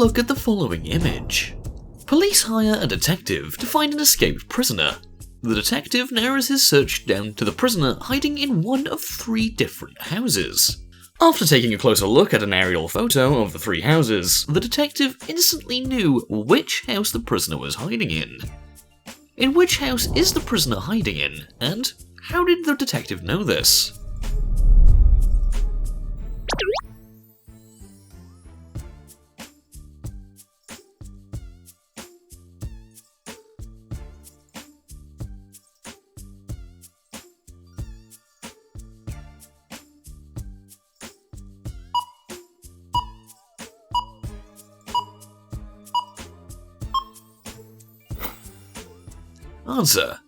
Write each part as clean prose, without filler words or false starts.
look at the following image. Police hire a detective to find an escaped prisoner. The detective narrows his search down to the prisoner hiding in one of 3 different houses. After taking a closer look at an aerial photo of the 3 houses, the detective instantly knew which house the prisoner was hiding in. In which house is the prisoner hiding in, and how did the detective know this? Answer.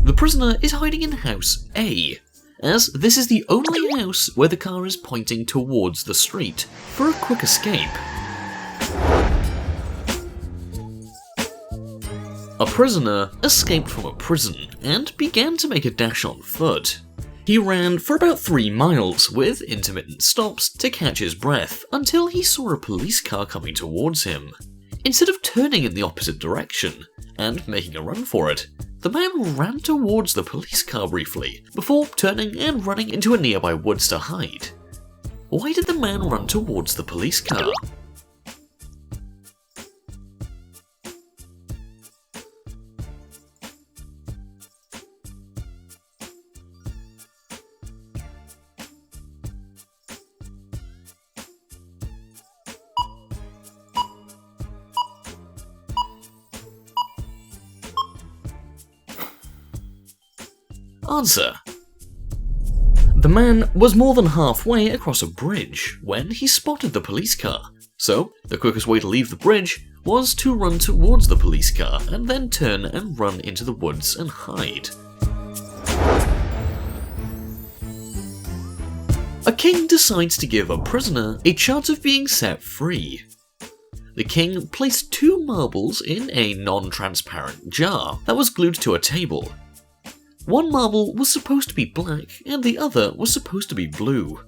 The prisoner is hiding in House A, as this is the only house where the car is pointing towards the street for a quick escape. A prisoner escaped from a prison and began to make a dash on foot. He ran for about 3 miles with intermittent stops to catch his breath until he saw a police car coming towards him. Instead of turning in the opposite direction and making a run for it, the man ran towards the police car briefly before turning and running into a nearby woods to hide. Why did the man run towards the police car? Answer. The man was more than halfway across a bridge when he spotted the police car, so the quickest way to leave the bridge was to run towards the police car and then turn and run into the woods and hide. A king decides to give a prisoner a chance of being set free. The king placed 2 marbles in a non-transparent jar that was glued to a table. One marble was supposed to be black and the other was supposed to be blue.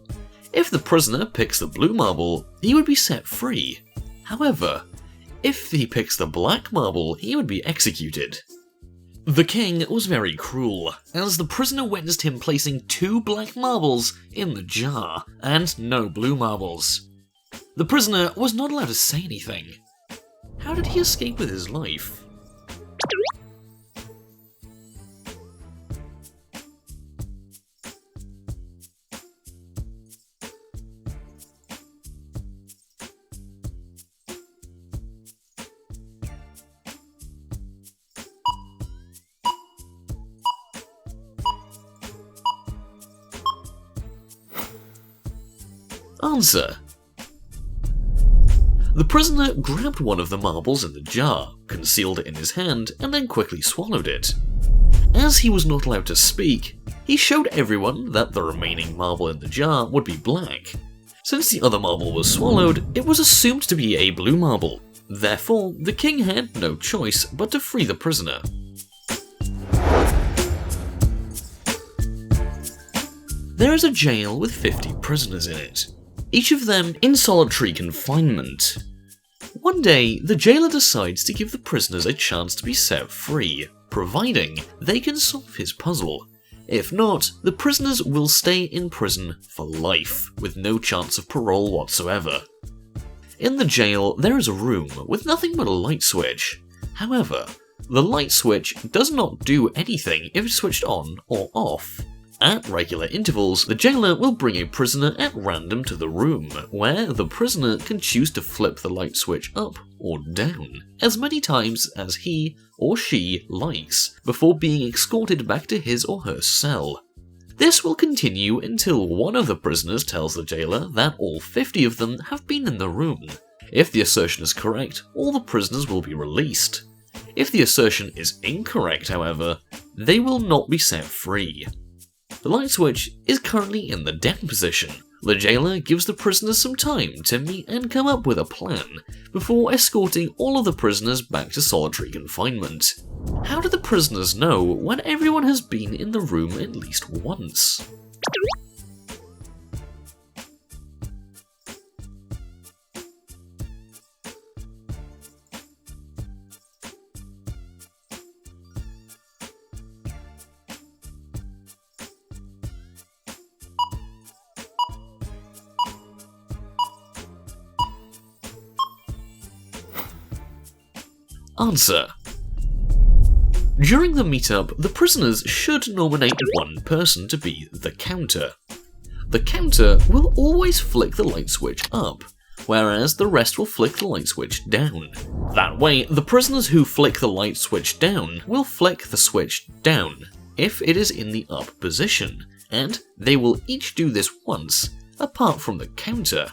If the prisoner picks the blue marble, he would be set free. However, if he picks the black marble, he would be executed. The king was very cruel, as the prisoner witnessed him placing 2 black marbles in the jar and no blue marbles. The prisoner was not allowed to say anything. How did he escape with his life? Answer. The prisoner grabbed one of the marbles in the jar, concealed it in his hand, and then quickly swallowed it. As he was not allowed to speak, he showed everyone that the remaining marble in the jar would be black. Since the other marble was swallowed, it was assumed to be a blue marble. Therefore, the king had no choice but to free the prisoner. There is a jail with 50 prisoners in it, each of them in solitary confinement. One day, the jailer decides to give the prisoners a chance to be set free, providing they can solve his puzzle. If not, the prisoners will stay in prison for life, with no chance of parole whatsoever. In the jail, there is a room with nothing but a light switch. However, the light switch does not do anything if it's switched on or off. At regular intervals, the jailer will bring a prisoner at random to the room, where the prisoner can choose to flip the light switch up or down as many times as he or she likes, before being escorted back to his or her cell. This will continue until one of the prisoners tells the jailer that all 50 of them have been in the room. If the assertion is correct, all the prisoners will be released. If the assertion is incorrect, however, they will not be set free. The light switch is currently in the down position. The jailer gives the prisoners some time to meet and come up with a plan, before escorting all of the prisoners back to solitary confinement. How do the prisoners know when everyone has been in the room at least once? Answer. During the meetup, the prisoners should nominate one person to be the counter. The counter will always flick the light switch up, whereas the rest will flick the light switch down. That way, the prisoners who flick the light switch down will flick the switch down if it is in the up position, and they will each do this once, apart from the counter.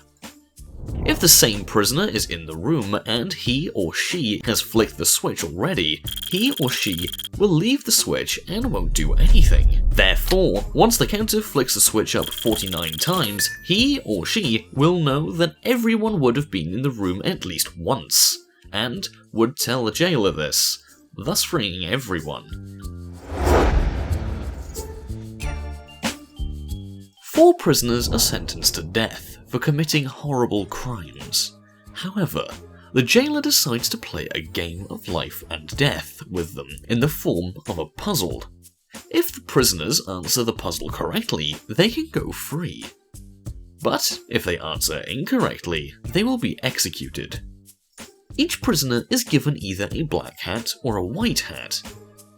If the same prisoner is in the room and he or she has flicked the switch already, he or she will leave the switch and won't do anything. Therefore, once the counter flicks the switch up 49 times, he or she will know that everyone would have been in the room at least once, and would tell the jailer this, thus freeing everyone. 4 prisoners are sentenced to death for committing horrible crimes. However, the jailer decides to play a game of life and death with them in the form of a puzzle. If the prisoners answer the puzzle correctly, they can go free. But if they answer incorrectly, they will be executed. Each prisoner is given either a black hat or a white hat.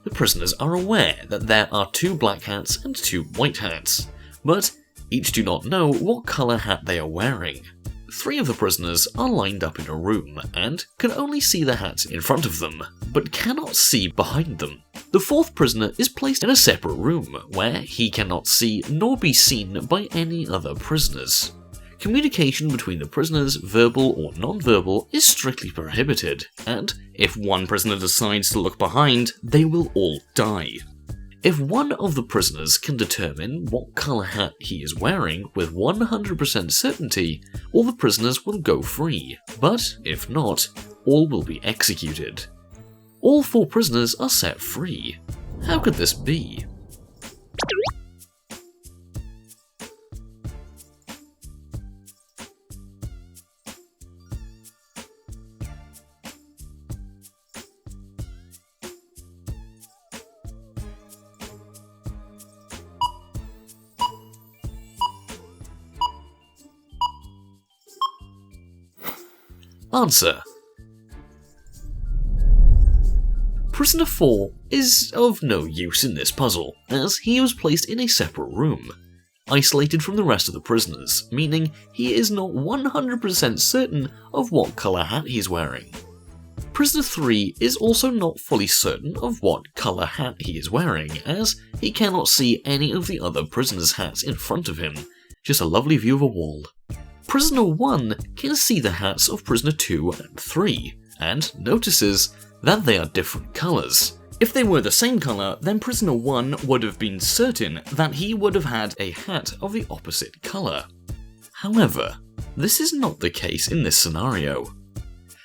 The prisoners are aware that there are 2 black hats and 2 white hats, but each do not know what colour hat they are wearing. 3 of the prisoners are lined up in a room and can only see the hats in front of them, but cannot see behind them. The 4th prisoner is placed in a separate room where he cannot see nor be seen by any other prisoners. Communication between the prisoners, verbal or non-verbal, is strictly prohibited, and if one prisoner decides to look behind, they will all die. If one of the prisoners can determine what colour hat he is wearing with 100% certainty, all the prisoners will go free, but if not, all will be executed. All 4 prisoners are set free. How could this be? Answer. Prisoner 4 is of no use in this puzzle, as he was placed in a separate room, isolated from the rest of the prisoners, meaning he is not 100% certain of what colour hat he's wearing. Prisoner 3 is also not fully certain of what colour hat he is wearing, as he cannot see any of the other prisoners' hats in front of him, just a lovely view of a wall. Prisoner 1 can see the hats of Prisoner 2 and 3, and notices that they are different colours. If they were the same colour, then Prisoner 1 would have been certain that he would have had a hat of the opposite colour. However, this is not the case in this scenario.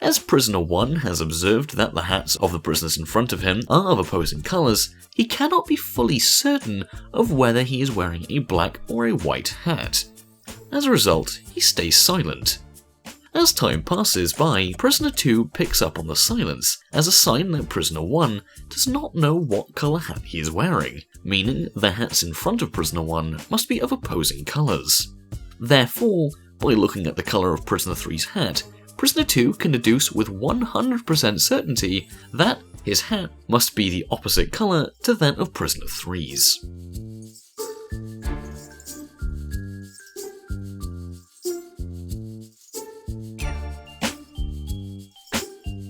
As Prisoner 1 has observed that the hats of the prisoners in front of him are of opposing colours, he cannot be fully certain of whether he is wearing a black or a white hat. As a result, he stays silent. As time passes by, Prisoner 2 picks up on the silence as a sign that Prisoner 1 does not know what colour hat he is wearing, meaning the hats in front of Prisoner 1 must be of opposing colours. Therefore, by looking at the colour of Prisoner 3's hat, Prisoner 2 can deduce with 100% certainty that his hat must be the opposite colour to that of Prisoner 3's.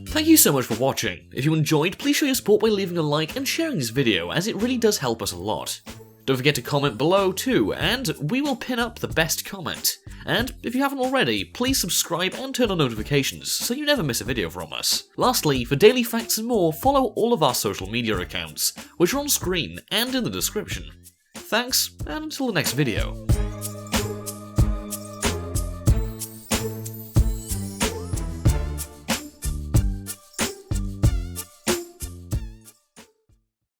Thank you so much for watching. If you enjoyed, please show your support by leaving a like and sharing this video, as it really does help us a lot. Don't forget to comment below too, and we will pin up the best comment. And if you haven't already, please subscribe and turn on notifications so you never miss a video from us. Lastly, for daily facts and more, follow all of our social media accounts, which are on screen and in the description. Thanks, and until the next video.